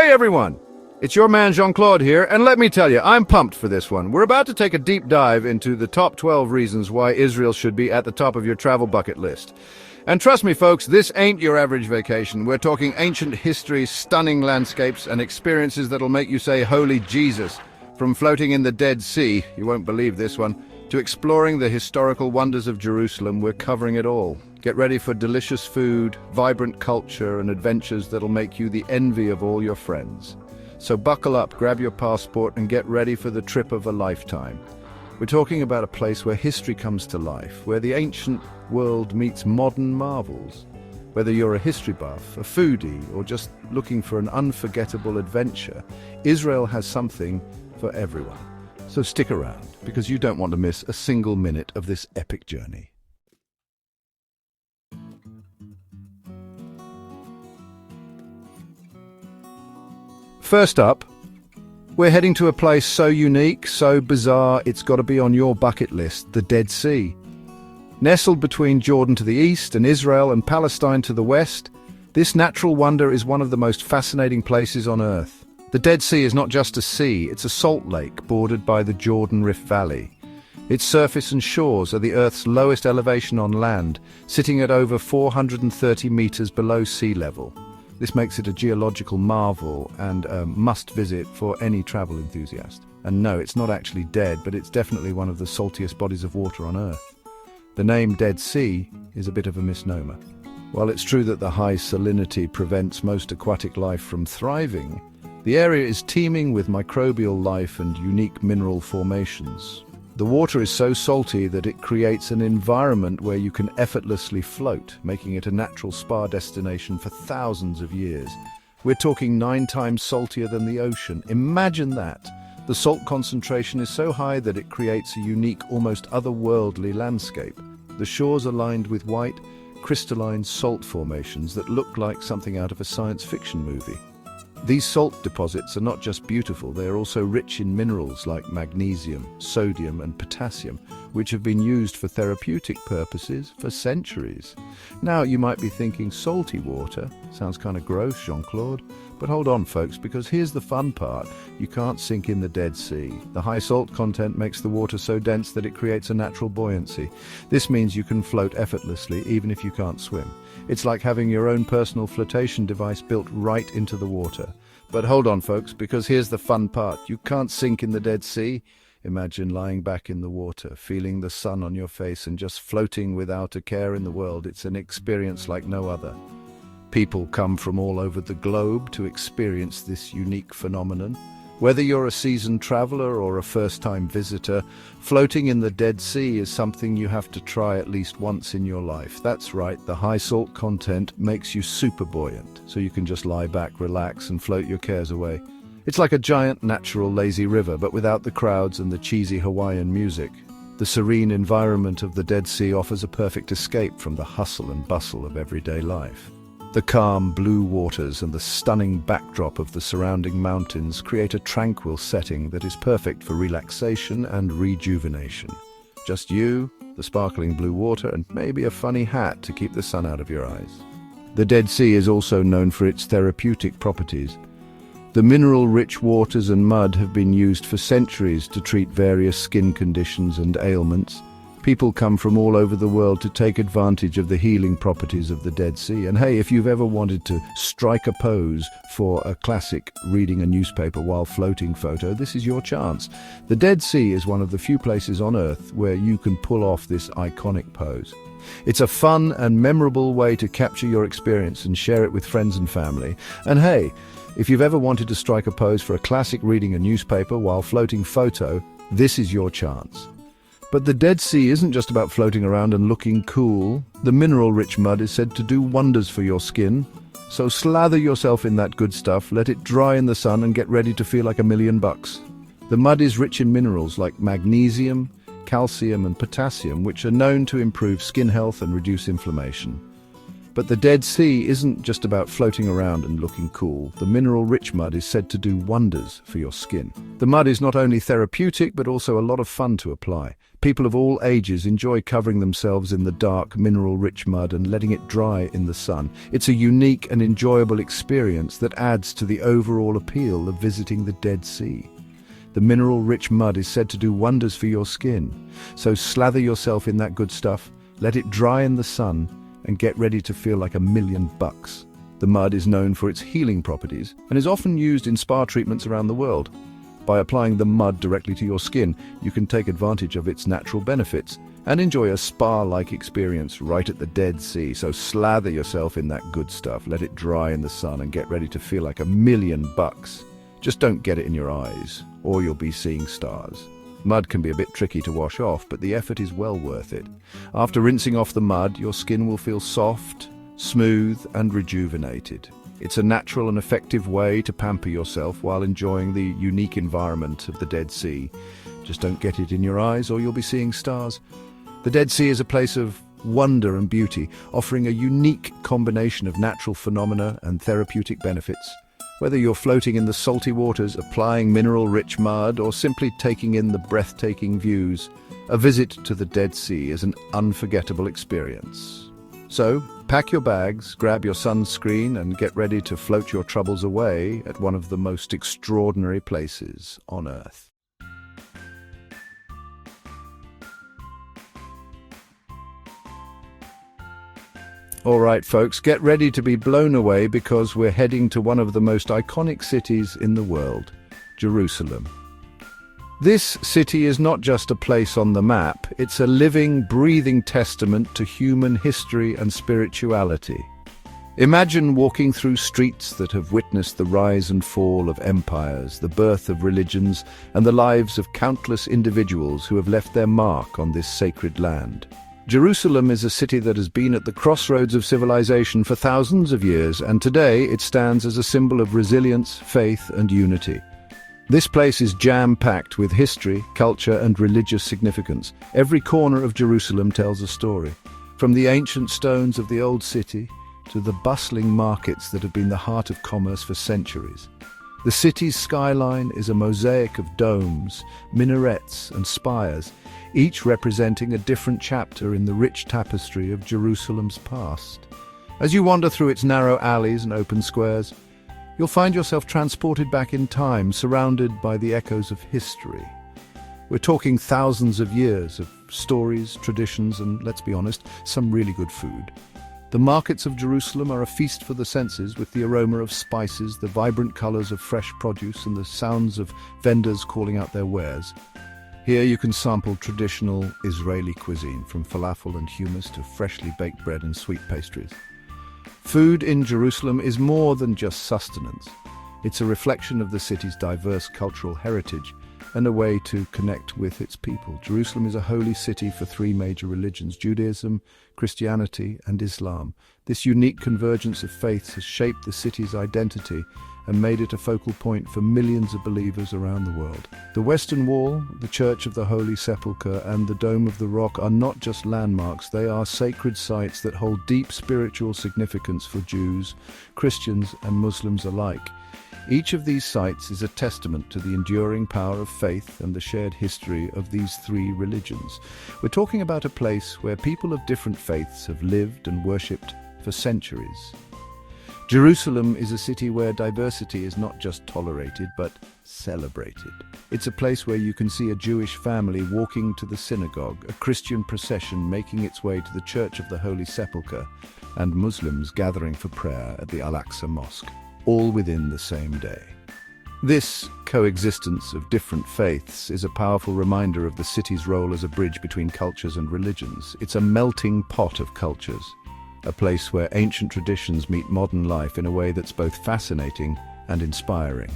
Hey everyone! It's your man Jean-Claude here, and let me tell you, I'm pumped for this one. We're about to take a deep dive into the top 12 reasons why Israel should be at the top of your travel bucket list. And trust me folks, this ain't your average vacation. We're talking ancient history, stunning landscapes, and experiences that'll make you say, "Holy Jesus!" From floating in the Dead Sea, you won't believe this one, to exploring the historical wonders of Jerusalem, we're covering it all. Get ready for delicious food, vibrant culture, and adventures that'll make you the envy of all your friends. So buckle up, grab your passport, and get ready for the trip of a lifetime. We're talking about a place where history comes to life, where the ancient world meets modern marvels. Whether you're a history buff, a foodie, or just looking for an unforgettable adventure, Israel has something for everyone. So stick around, because you don't want to miss a single minute of this epic journey. First up, we're heading to a place so unique, so bizarre, it's got to be on your bucket list, the Dead Sea. Nestled between Jordan to the east and Israel and Palestine to the west, this natural wonder is one of the most fascinating places on Earth. The Dead Sea is not just a sea, it's a salt lake bordered by the Jordan Rift Valley. Its surface and shores are the Earth's lowest elevation on land, sitting at over 430 meters below sea level. This makes it a geological marvel and a must-visit for any travel enthusiast. And no, it's not actually dead, but it's definitely one of the saltiest bodies of water on Earth. The name Dead Sea is a bit of a misnomer. While it's true that the high salinity prevents most aquatic life from thriving, the area is teeming with microbial life and unique mineral formations. The water is so salty that it creates an environment where you can effortlessly float, making it a natural spa destination for thousands of years. We're talking 9 times saltier than the ocean. Imagine that! The salt concentration is so high that it creates a unique, almost otherworldly landscape. The shores are lined with white, crystalline salt formations that look like something out of a science fiction movie. These salt deposits are not just beautiful, they are also rich in minerals like magnesium, sodium and potassium, which have been used for therapeutic purposes for centuries. Now you might be thinking, salty water? Sounds kind of gross, Jean-Claude. But hold on folks, because here's the fun part. You can't sink in the Dead Sea. The high salt content makes the water so dense that it creates a natural buoyancy. This means you can float effortlessly even if you can't swim. It's like having your own personal flotation device built right into the water. But hold on folks, because here's the fun part. You can't sink in the Dead Sea. Imagine lying back in the water, feeling the sun on your face and just floating without a care in the world. It's an experience like no other. People come from all over the globe to experience this unique phenomenon. Whether you're a seasoned traveler or a first-time visitor, floating in the Dead Sea is something you have to try at least once in your life. That's right, the high salt content makes you super buoyant, so you can just lie back, relax, and float your cares away. It's like a giant natural lazy river, but without the crowds and the cheesy Hawaiian music. The serene environment of the Dead Sea offers a perfect escape from the hustle and bustle of everyday life. The calm blue waters and the stunning backdrop of the surrounding mountains create a tranquil setting that is perfect for relaxation and rejuvenation. Just you, the sparkling blue water, and maybe a funny hat to keep the sun out of your eyes. The Dead Sea is also known for its therapeutic properties. The mineral-rich waters and mud have been used for centuries to treat various skin conditions and ailments. People come from all over the world to take advantage of the healing properties of the Dead Sea. And hey, if you've ever wanted to strike a pose for a classic reading a newspaper while floating photo, this is your chance. The Dead Sea is one of the few places on Earth where you can pull off this iconic pose. It's a fun and memorable way to capture your experience and share it with friends and family. And hey, if you've ever wanted to strike a pose for a classic reading a newspaper while floating photo, this is your chance. But the Dead Sea isn't just about floating around and looking cool. The mineral-rich mud is said to do wonders for your skin. So slather yourself in that good stuff, let it dry in the sun, and get ready to feel like $1,000,000. The mud is rich in minerals like magnesium, calcium and potassium, which are known to improve skin health and reduce inflammation. But the Dead Sea isn't just about floating around and looking cool. The mineral-rich mud is said to do wonders for your skin. The mud is not only therapeutic, but also a lot of fun to apply. People of all ages enjoy covering themselves in the dark, mineral-rich mud and letting it dry in the sun. It's a unique and enjoyable experience that adds to the overall appeal of visiting the Dead Sea. The mineral-rich mud is said to do wonders for your skin. So slather yourself in that good stuff, let it dry in the sun, and get ready to feel like $1,000,000. The mud is known for its healing properties and is often used in spa treatments around the world. By applying the mud directly to your skin, you can take advantage of its natural benefits and enjoy a spa-like experience right at the Dead Sea. So slather yourself in that good stuff, let it dry in the sun, and get ready to feel like $1,000,000. Just don't get it in your eyes, or you'll be seeing stars. Mud can be a bit tricky to wash off, but the effort is well worth it. After rinsing off the mud, your skin will feel soft, smooth, and rejuvenated. It's a natural and effective way to pamper yourself while enjoying the unique environment of the Dead Sea. Just don't get it in your eyes, or you'll be seeing stars. The Dead Sea is a place of wonder and beauty, offering a unique combination of natural phenomena and therapeutic benefits. Whether you're floating in the salty waters, applying mineral-rich mud, or simply taking in the breathtaking views, a visit to the Dead Sea is an unforgettable experience. So, pack your bags, grab your sunscreen, and get ready to float your troubles away at one of the most extraordinary places on Earth. All right, folks, get ready to be blown away because we're heading to one of the most iconic cities in the world, Jerusalem. This city is not just a place on the map, it's a living, breathing testament to human history and spirituality. Imagine walking through streets that have witnessed the rise and fall of empires, the birth of religions, and the lives of countless individuals who have left their mark on this sacred land. Jerusalem is a city that has been at the crossroads of civilization for thousands of years, and today it stands as a symbol of resilience, faith, and unity. This place is jam-packed with history, culture, and religious significance. Every corner of Jerusalem tells a story, from the ancient stones of the old city to the bustling markets that have been the heart of commerce for centuries. The city's skyline is a mosaic of domes, minarets, and spires, each representing a different chapter in the rich tapestry of Jerusalem's past. As you wander through its narrow alleys and open squares, you'll find yourself transported back in time, surrounded by the echoes of history. We're talking thousands of years of stories, traditions, and, let's be honest, some really good food. The markets of Jerusalem are a feast for the senses, with the aroma of spices, the vibrant colors of fresh produce, and the sounds of vendors calling out their wares. Here you can sample traditional Israeli cuisine, from falafel and hummus to freshly baked bread and sweet pastries. Food in Jerusalem is more than just sustenance. It's a reflection of the city's diverse cultural heritage and a way to connect with its people. Jerusalem is a holy city for three major religions: Judaism, Christianity, and Islam. This unique convergence of faiths has shaped the city's identity and made it a focal point for millions of believers around the world. The Western Wall, the Church of the Holy Sepulchre, and the Dome of the Rock are not just landmarks, they are sacred sites that hold deep spiritual significance for Jews, Christians, and Muslims alike. Each of these sites is a testament to the enduring power of faith and the shared history of these three religions. We're talking about a place where people of different faiths have lived and worshipped for centuries. Jerusalem is a city where diversity is not just tolerated, but celebrated. It's a place where you can see a Jewish family walking to the synagogue, a Christian procession making its way to the Church of the Holy Sepulchre, and Muslims gathering for prayer at the Al-Aqsa Mosque, all within the same day. This coexistence of different faiths is a powerful reminder of the city's role as a bridge between cultures and religions. It's a melting pot of cultures, a place where ancient traditions meet modern life in a way that's both fascinating and inspiring.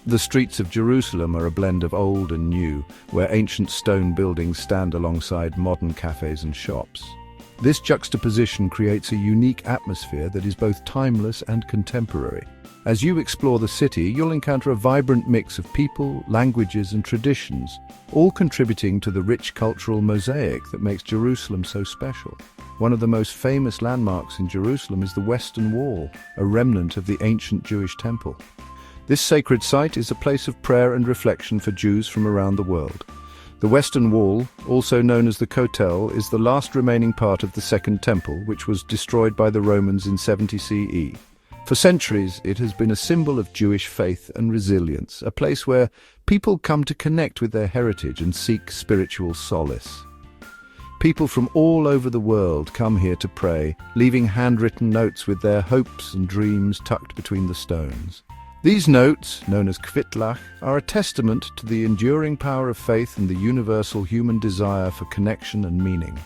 The streets of Jerusalem are a blend of old and new, where ancient stone buildings stand alongside modern cafes and shops. This juxtaposition creates a unique atmosphere that is both timeless and contemporary. As you explore the city, you'll encounter a vibrant mix of people, languages, and traditions, all contributing to the rich cultural mosaic that makes Jerusalem so special. One of the most famous landmarks in Jerusalem is the Western Wall, a remnant of the ancient Jewish temple. This sacred site is a place of prayer and reflection for Jews from around the world. The Western Wall, also known as the Kotel, is the last remaining part of the Second Temple, which was destroyed by the Romans in 70 CE. For centuries, it has been a symbol of Jewish faith and resilience, a place where people come to connect with their heritage and seek spiritual solace. People from all over the world come here to pray, leaving handwritten notes with their hopes and dreams tucked between the stones. These notes, known as kvitlach, are a testament to the enduring power of faith and the universal human desire for connection and meaning.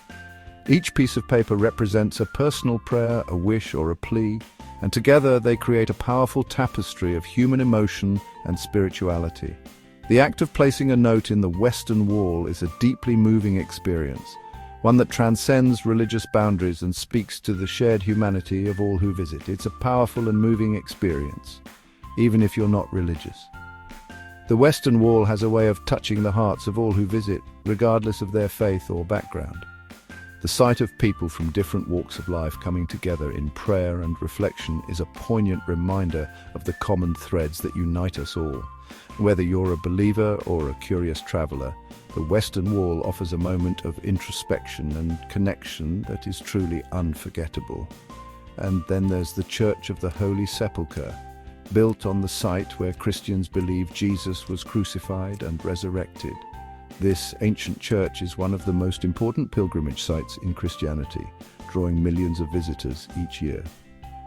Each piece of paper represents a personal prayer, a wish, or a plea, and together they create a powerful tapestry of human emotion and spirituality. The act of placing a note in the Western Wall is a deeply moving experience, one that transcends religious boundaries and speaks to the shared humanity of all who visit. It's a powerful and moving experience, even if you're not religious. The Western Wall has a way of touching the hearts of all who visit, regardless of their faith or background. The sight of people from different walks of life coming together in prayer and reflection is a poignant reminder of the common threads that unite us all. Whether you're a believer or a curious traveler, the Western Wall offers a moment of introspection and connection that is truly unforgettable. And then there's the Church of the Holy Sepulchre, built on the site where Christians believe Jesus was crucified and resurrected. This ancient church is one of the most important pilgrimage sites in Christianity, drawing millions of visitors each year.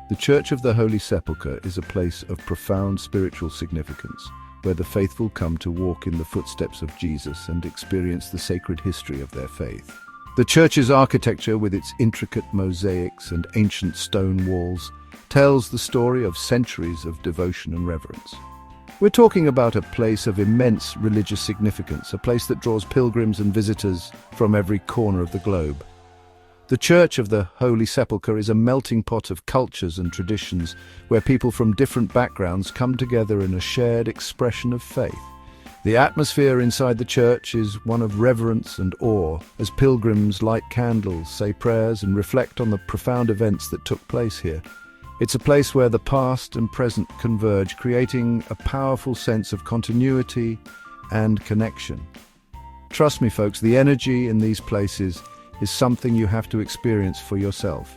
The Church of the Holy Sepulchre is a place of profound spiritual significance, where the faithful come to walk in the footsteps of Jesus and experience the sacred history of their faith. The church's architecture, with its intricate mosaics and ancient stone walls, tells the story of centuries of devotion and reverence. We're talking about a place of immense religious significance, a place that draws pilgrims and visitors from every corner of the globe. The Church of the Holy Sepulchre is a melting pot of cultures and traditions where people from different backgrounds come together in a shared expression of faith. The atmosphere inside the church is one of reverence and awe as pilgrims light candles, say prayers, and reflect on the profound events that took place here. It's a place where the past and present converge, creating a powerful sense of continuity and connection. Trust me, folks, the energy in these places is something you have to experience for yourself.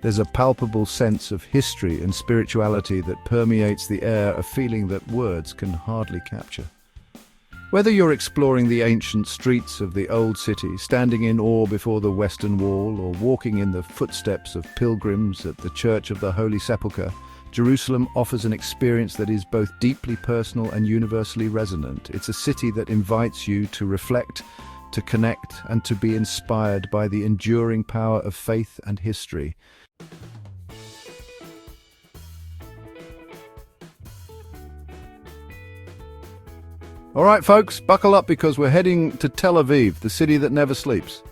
There's a palpable sense of history and spirituality that permeates the air, a feeling that words can hardly capture. Whether you're exploring the ancient streets of the old city, standing in awe before the Western Wall, or walking in the footsteps of pilgrims at the Church of the Holy Sepulchre, Jerusalem offers an experience that is both deeply personal and universally resonant. It's a city that invites you to reflect, to connect, and to be inspired by the enduring power of faith and history. All right, folks, buckle up because we're heading to Tel Aviv, the city that never sleeps.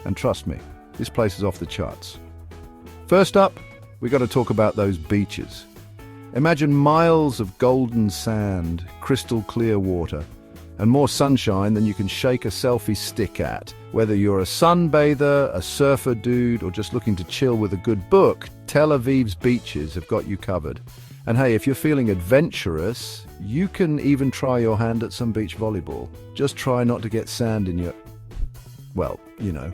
And trust me, this place is off the charts. First up, we got to talk about those beaches. Imagine miles of golden sand, crystal clear water, and more sunshine than you can shake a selfie stick at. Whether you're a sunbather, a surfer dude, or just looking to chill with a good book, Tel Aviv's beaches have got you covered. And hey, if you're feeling adventurous, you can even try your hand at some beach volleyball. Just try not to get sand in your... well, you know.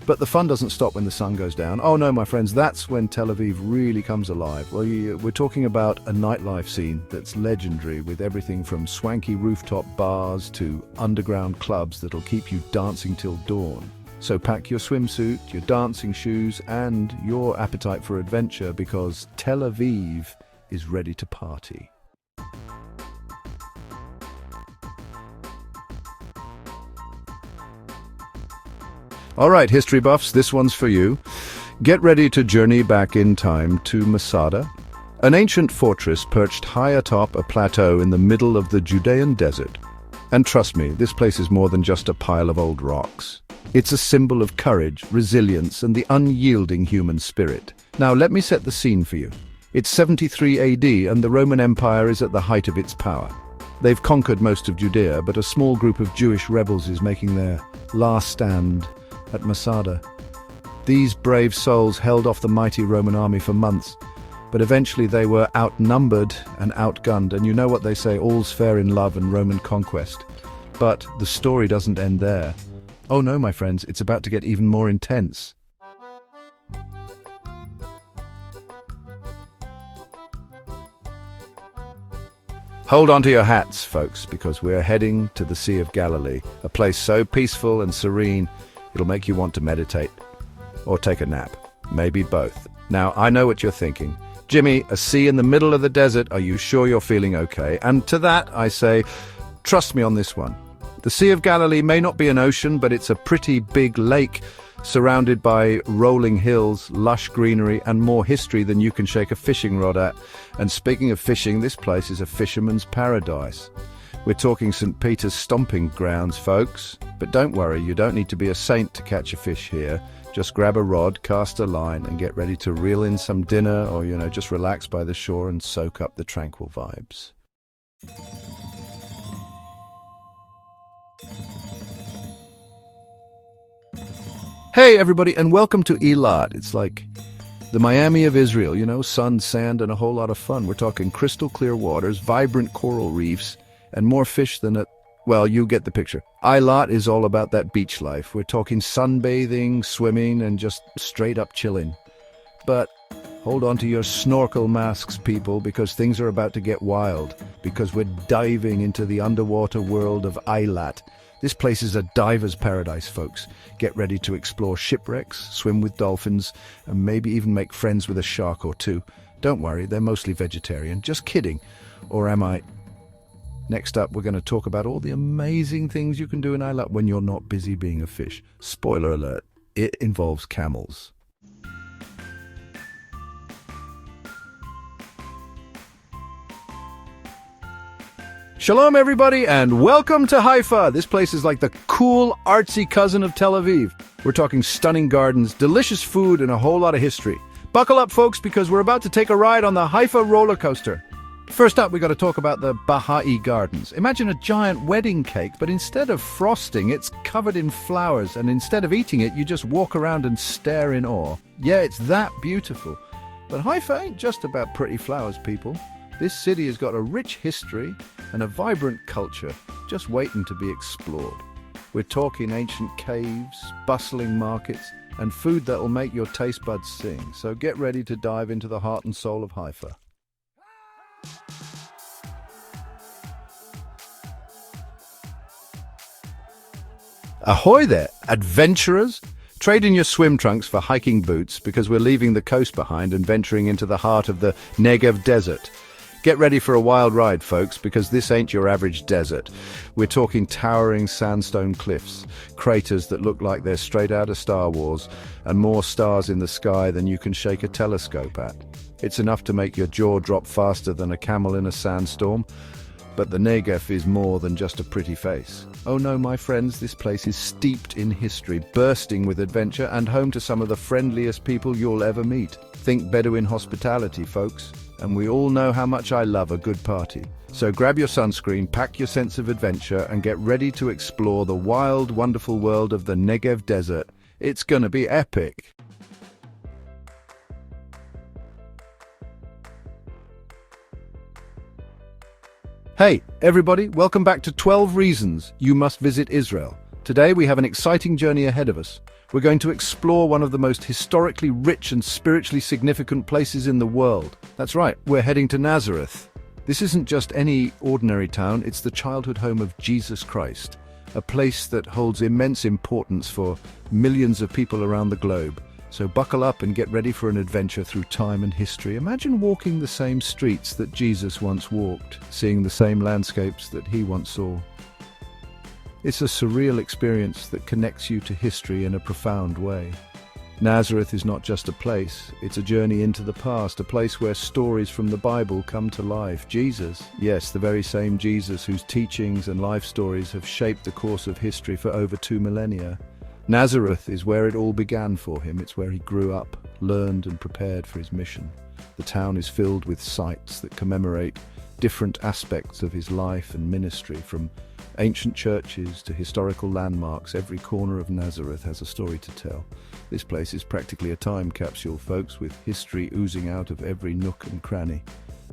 But the fun doesn't stop when the sun goes down. Oh no, my friends, that's when Tel Aviv really comes alive. Well, we're talking about a nightlife scene that's legendary, with everything from swanky rooftop bars to underground clubs that'll keep you dancing till dawn. So pack your swimsuit, your dancing shoes, and your appetite for adventure, because Tel Aviv is ready to party. All right, history buffs, this one's for you. Get ready to journey back in time to Masada, an ancient fortress perched high atop a plateau in the middle of the Judean desert. And trust me, this place is more than just a pile of old rocks. It's a symbol of courage, resilience, and the unyielding human spirit. Now, let me set the scene for you. It's 73 AD, and the Roman Empire is at the height of its power. They've conquered most of Judea, but a small group of Jewish rebels is making their last stand at Masada. These brave souls held off the mighty Roman army for months, but eventually they were outnumbered and outgunned, and you know what they say, all's fair in love and Roman conquest. But the story doesn't end there. Oh no, my friends, it's about to get even more intense. Hold on to your hats, folks, because we're heading to the Sea of Galilee, a place so peaceful and serene, it'll make you want to meditate. Or take a nap. Maybe both. Now, I know what you're thinking. Jimmy, a sea in the middle of the desert, are you sure you're feeling okay? And to that, I say, trust me on this one. The Sea of Galilee may not be an ocean, but it's a pretty big lake surrounded by rolling hills, lush greenery, and more history than you can shake a fishing rod at. And speaking of fishing, this place is a fisherman's paradise. We're talking St. Peter's stomping grounds, folks. But don't worry, you don't need to be a saint to catch a fish here. Just grab a rod, cast a line, and get ready to reel in some dinner or, just relax by the shore and soak up the tranquil vibes. Hey everybody, and welcome to Eilat. It's like the Miami of Israel, sun, sand, and a whole lot of fun. We're talking crystal clear waters, vibrant coral reefs, and more fish than well, you get the picture. Eilat is all about that beach life. We're talking sunbathing, swimming, and just straight up chilling. But hold on to your snorkel masks, people, because things are about to get wild, because we're diving into the underwater world of Eilat. This place is a diver's paradise, folks. Get ready to explore shipwrecks, swim with dolphins, and maybe even make friends with a shark or two. Don't worry, they're mostly vegetarian. Just kidding. Or am I? Next up, we're going to talk about all the amazing things you can do in Eilat when you're not busy being a fish. Spoiler alert, it involves camels. Shalom everybody, and welcome to Haifa. This place is like the cool, artsy cousin of Tel Aviv. We're talking stunning gardens, delicious food, and a whole lot of history. Buckle up, folks, because we're about to take a ride on the Haifa roller coaster. First up, we got to talk about the Baha'i Gardens. Imagine a giant wedding cake, but instead of frosting, it's covered in flowers, and instead of eating it, you just walk around and stare in awe. Yeah, it's that beautiful. But Haifa ain't just about pretty flowers, people. This city has got a rich history and a vibrant culture just waiting to be explored. We're talking ancient caves, bustling markets, and food that will make your taste buds sing. So get ready to dive into the heart and soul of Haifa. Ahoy there, adventurers! Trade in your swim trunks for hiking boots because we're leaving the coast behind and venturing into the heart of the Negev Desert. Get ready for a wild ride, folks, because this ain't your average desert. We're talking towering sandstone cliffs, craters that look like they're straight out of Star Wars, and more stars in the sky than you can shake a telescope at. It's enough to make your jaw drop faster than a camel in a sandstorm. But the Negev is more than just a pretty face. Oh no, my friends, this place is steeped in history, bursting with adventure, and home to some of the friendliest people you'll ever meet. Think Bedouin hospitality, folks. And we all know how much I love a good party. So grab your sunscreen, pack your sense of adventure, and get ready to explore the wild, wonderful world of the Negev Desert. It's gonna be epic. Hey, everybody, welcome back to 12 Reasons You Must Visit Israel. Today we have an exciting journey ahead of us. We're going to explore one of the most historically rich and spiritually significant places in the world. That's right, we're heading to Nazareth. This isn't just any ordinary town, it's the childhood home of Jesus Christ, a place that holds immense importance for millions of people around the globe. So buckle up and get ready for an adventure through time and history. Imagine walking the same streets that Jesus once walked, seeing the same landscapes that he once saw. It's a surreal experience that connects you to history in a profound way. Nazareth is not just a place, it's a journey into the past, a place where stories from the Bible come to life. Jesus, yes, the very same Jesus whose teachings and life stories have shaped the course of history for over 2 millennia. Nazareth is where it all began for him. It's where he grew up, learned and prepared for his mission. The town is filled with sites that commemorate different aspects of his life and ministry, from ancient churches to historical landmarks. Every corner of Nazareth has a story to tell. This place is practically a time capsule, folks, with history oozing out of every nook and cranny.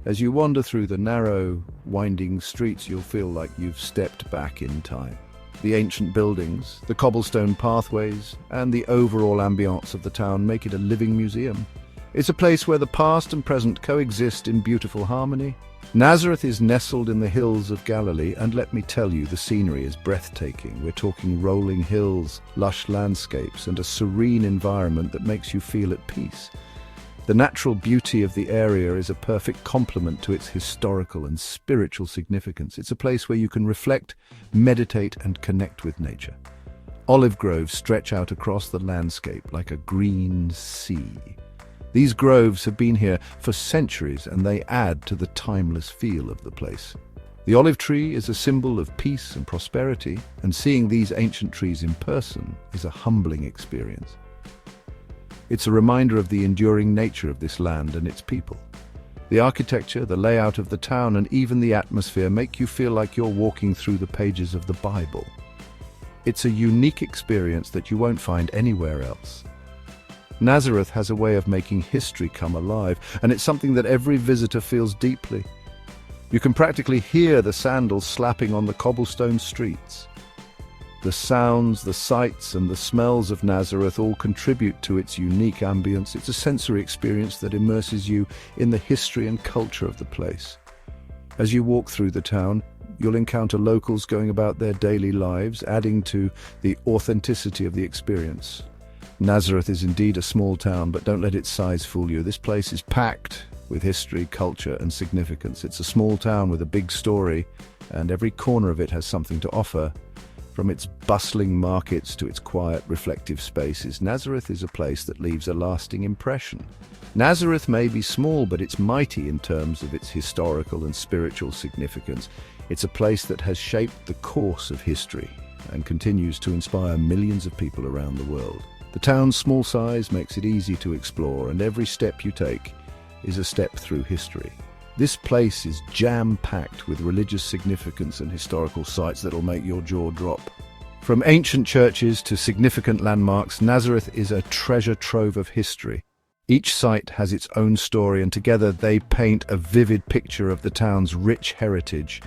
As you wander through the narrow, winding streets, you'll feel like you've stepped back in time. The ancient buildings, the cobblestone pathways, and the overall ambience of the town make it a living museum. It's a place where the past and present coexist in beautiful harmony. Nazareth is nestled in the hills of Galilee, and let me tell you, the scenery is breathtaking. We're talking rolling hills, lush landscapes, and a serene environment that makes you feel at peace. The natural beauty of the area is a perfect complement to its historical and spiritual significance. It's a place where you can reflect, meditate, and connect with nature. Olive groves stretch out across the landscape like a green sea. These groves have been here for centuries, and they add to the timeless feel of the place. The olive tree is a symbol of peace and prosperity, and seeing these ancient trees in person is a humbling experience. It's a reminder of the enduring nature of this land and its people. The architecture, the layout of the town, and even the atmosphere make you feel like you're walking through the pages of the Bible. It's a unique experience that you won't find anywhere else. Nazareth has a way of making history come alive, and it's something that every visitor feels deeply. You can practically hear the sandals slapping on the cobblestone streets. The sounds, the sights, and the smells of Nazareth all contribute to its unique ambience. It's a sensory experience that immerses you in the history and culture of the place. As you walk through the town, you'll encounter locals going about their daily lives, adding to the authenticity of the experience. Nazareth is indeed a small town, but don't let its size fool you. This place is packed with history, culture, and significance. It's a small town with a big story, and every corner of it has something to offer. From its bustling markets to its quiet, reflective spaces, Nazareth is a place that leaves a lasting impression. Nazareth may be small, but it's mighty in terms of its historical and spiritual significance. It's a place that has shaped the course of history and continues to inspire millions of people around the world. The town's small size makes it easy to explore, and every step you take is a step through history. This place is jam-packed with religious significance and historical sites that'll make your jaw drop. From ancient churches to significant landmarks, Nazareth is a treasure trove of history. Each site has its own story, and together they paint a vivid picture of the town's rich heritage.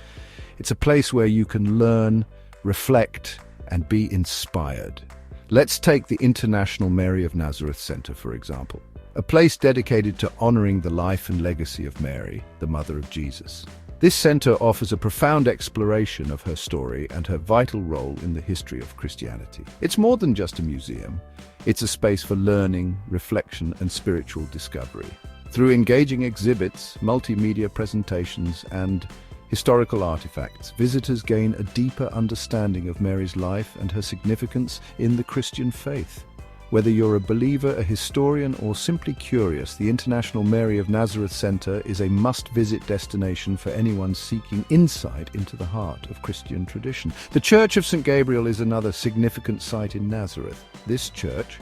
It's a place where you can learn, reflect, and be inspired. Let's take the International Mary of Nazareth Center, for example. A place dedicated to honoring the life and legacy of Mary, the mother of Jesus. This center offers a profound exploration of her story and her vital role in the history of Christianity. It's more than just a museum. It's a space for learning, reflection, and spiritual discovery. Through engaging exhibits, multimedia presentations, and historical artifacts, visitors gain a deeper understanding of Mary's life and her significance in the Christian faith. Whether you're a believer, a historian, or simply curious, the International Mary of Nazareth Center is a must-visit destination for anyone seeking insight into the heart of Christian tradition. The Church of St. Gabriel is another significant site in Nazareth. This church,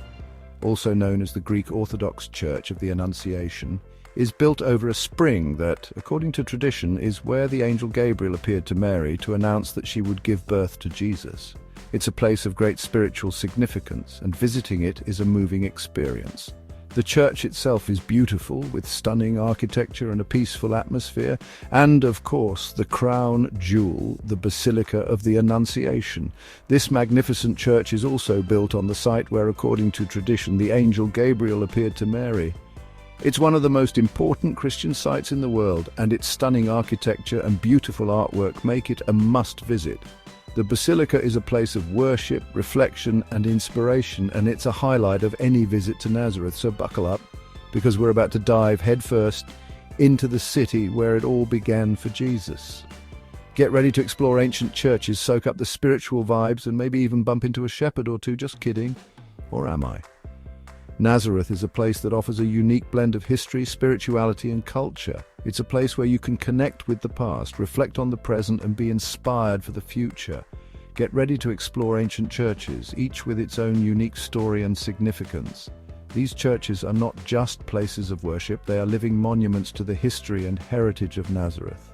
also known as the Greek Orthodox Church of the Annunciation, is built over a spring that, according to tradition, is where the angel Gabriel appeared to Mary to announce that she would give birth to Jesus. It's a place of great spiritual significance, and visiting it is a moving experience. The church itself is beautiful, with stunning architecture and a peaceful atmosphere, and, of course, the crown jewel, the Basilica of the Annunciation. This magnificent church is also built on the site where, according to tradition, the angel Gabriel appeared to Mary. It's one of the most important Christian sites in the world, and its stunning architecture and beautiful artwork make it a must-visit. The Basilica is a place of worship, reflection, and inspiration, and it's a highlight of any visit to Nazareth, so buckle up, because we're about to dive headfirst into the city where it all began for Jesus. Get ready to explore ancient churches, soak up the spiritual vibes, and maybe even bump into a shepherd or two, just kidding. Or am I? Nazareth is a place that offers a unique blend of history, spirituality, and culture. It's a place where you can connect with the past, reflect on the present, and be inspired for the future. Get ready to explore ancient churches, each with its own unique story and significance. These churches are not just places of worship, they are living monuments to the history and heritage of Nazareth.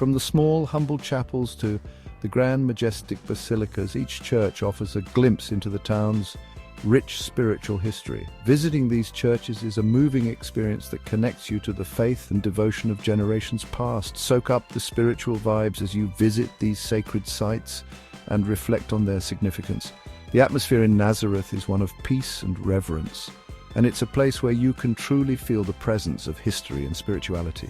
From the small, humble chapels to the grand, majestic basilicas, each church offers a glimpse into the town's rich spiritual history. Visiting these churches is a moving experience that connects you to the faith and devotion of generations past. Soak up the spiritual vibes as you visit these sacred sites and reflect on their significance. The atmosphere in Nazareth is one of peace and reverence, and it's a place where you can truly feel the presence of history and spirituality.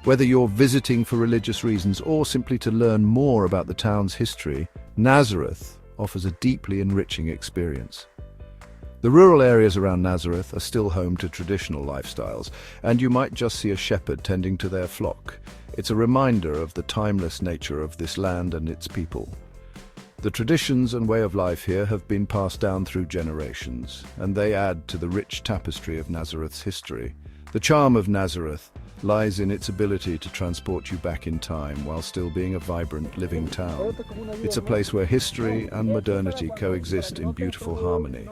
Whether you're visiting for religious reasons or simply to learn more about the town's history, Nazareth offers a deeply enriching experience. The rural areas around Nazareth are still home to traditional lifestyles, and you might just see a shepherd tending to their flock. It's a reminder of the timeless nature of this land and its people. The traditions and way of life here have been passed down through generations, and they add to the rich tapestry of Nazareth's history. The charm of Nazareth lies in its ability to transport you back in time while still being a vibrant, living town. It's a place where history and modernity coexist in beautiful harmony.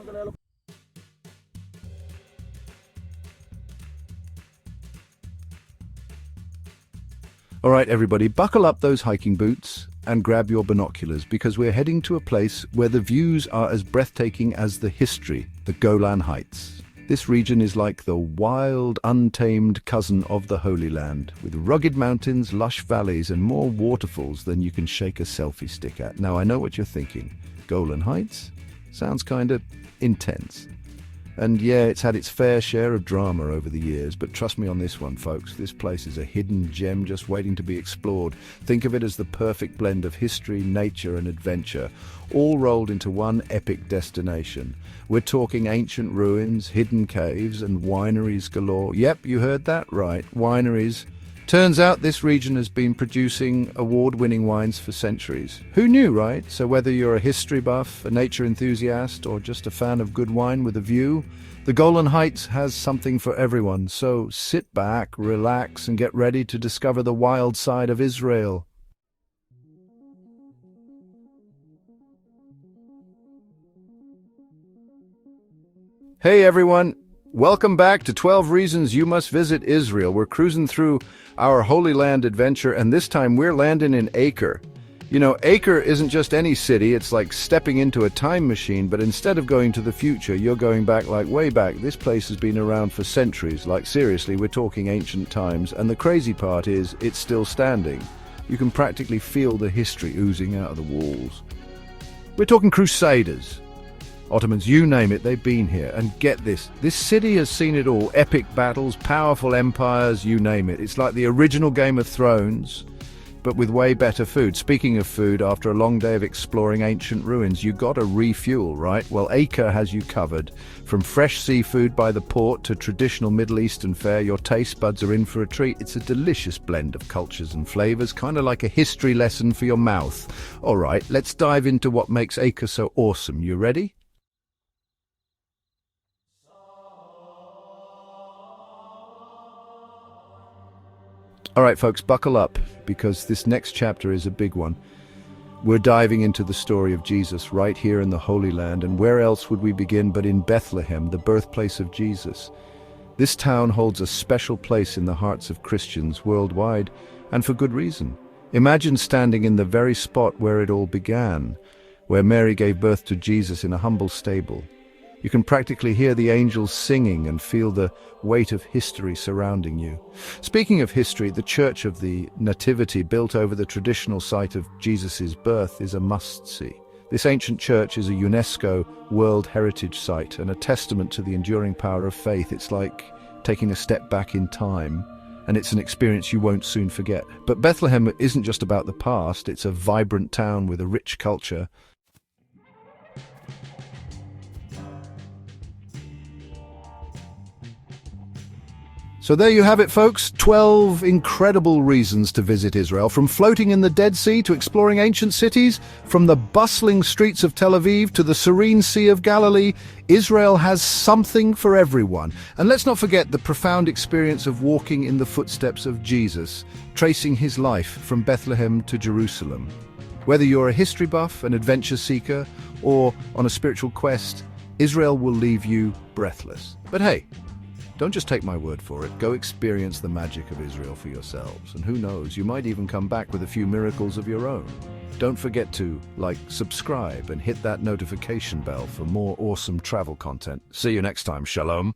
All right, everybody, buckle up those hiking boots and grab your binoculars, because we're heading to a place where the views are as breathtaking as the history, the Golan Heights. This region is like the wild, untamed cousin of the Holy Land, with rugged mountains, lush valleys, and more waterfalls than you can shake a selfie stick at. Now, I know what you're thinking. Golan Heights? Sounds kind of intense. And yeah, it's had its fair share of drama over the years, but trust me on this one, folks. This place is a hidden gem just waiting to be explored. Think of it as the perfect blend of history, nature, and adventure, all rolled into one epic destination. We're talking ancient ruins, hidden caves, and wineries galore. Yep, you heard that right, wineries. Turns out this region has been producing award-winning wines for centuries. Who knew, right? So whether you're a history buff, a nature enthusiast, or just a fan of good wine with a view, the Golan Heights has something for everyone. So sit back, relax, and get ready to discover the wild side of Israel. Hey everyone! Welcome back to 12 Reasons You Must Visit Israel. We're cruising through our Holy Land adventure, and this time we're landing in Acre. You know, Acre isn't just any city, it's like stepping into a time machine, but instead of going to the future, you're going back like way back. This place has been around for centuries, like seriously, we're talking ancient times, and the crazy part is, it's still standing. You can practically feel the history oozing out of the walls. We're talking Crusaders, Ottomans, you name it, they've been here. And get this city has seen it all. Epic battles, powerful empires, you name it. It's like the original Game of Thrones, but with way better food. Speaking of food, after a long day of exploring ancient ruins, you gotta refuel, right? Well, Acre has you covered. From fresh seafood by the port to traditional Middle Eastern fare, your taste buds are in for a treat. It's a delicious blend of cultures and flavors, kind of like a history lesson for your mouth. All right, let's dive into what makes Acre so awesome. You ready? All right, folks, buckle up, because this next chapter is a big one. We're diving into the story of Jesus right here in the Holy Land, and where else would we begin but in Bethlehem, the birthplace of Jesus? This town holds a special place in the hearts of Christians worldwide, and for good reason. Imagine standing in the very spot where it all began, where Mary gave birth to Jesus in a humble stable. You can practically hear the angels singing and feel the weight of history surrounding you. Speaking of history, the Church of the Nativity, built over the traditional site of Jesus' birth, is a must-see. This ancient church is a UNESCO World Heritage Site and a testament to the enduring power of faith. It's like taking a step back in time, and it's an experience you won't soon forget. But Bethlehem isn't just about the past, it's a vibrant town with a rich culture. So there you have it, folks. 12 incredible reasons to visit Israel. From floating in the Dead Sea to exploring ancient cities, from the bustling streets of Tel Aviv to the serene Sea of Galilee, Israel has something for everyone. And let's not forget the profound experience of walking in the footsteps of Jesus, tracing his life from Bethlehem to Jerusalem. Whether you're a history buff, an adventure seeker, or on a spiritual quest, Israel will leave you breathless. But hey, Don't just take my word for it. Go experience the magic of Israel for yourselves. And who knows, you might even come back with a few miracles of your own. Don't forget to subscribe, and hit that notification bell for more awesome travel content. See you next time. Shalom.